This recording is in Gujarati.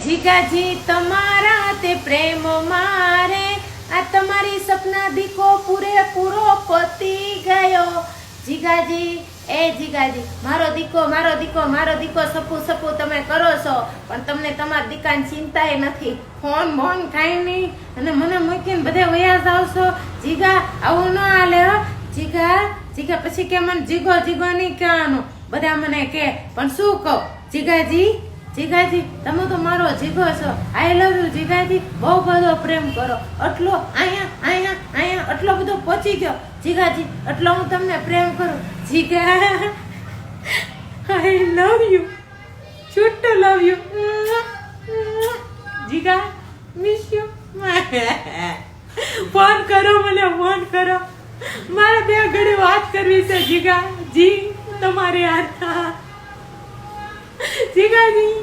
જીગાજી તમારા તે પ્રેમ મારે આ તમારી સપના દીકો પૂરેપૂરો પતી ગયો. જીગાજી એ જીગાજી મારો દીકો સપુ સપુ તમે કરો છો પણ તમને તમારા દીકાની ચિંતાએ નથી. ફોન બોન કાંઈ નહીં અને મને મૂકીને બધે વયા જાવ છો. જીગા આવું ન હાલે હો. જીગા પછી કે મને જીગો નહીં કહેવાનું. બધા મને કે પણ શું કહું જીગાજી તમે તો મારો જીગો છો. આઈ લવ યુ જીગાજી. બહુ બધો પ્રેમ કરો. આટલો અહીંયા આટલો બધો પહોંચી ગયો જીગાજી. એટલો હું તમને પ્રેમ કરું જીગા. આઈ લવ યુ. છૂટો લવ યુ જીગા. Miss you. ફોન કરો મને, ફોન કરો. મારે 2 ઘડી વાત કરવી છે જીગા જી તમારે હાથ. જીગાજી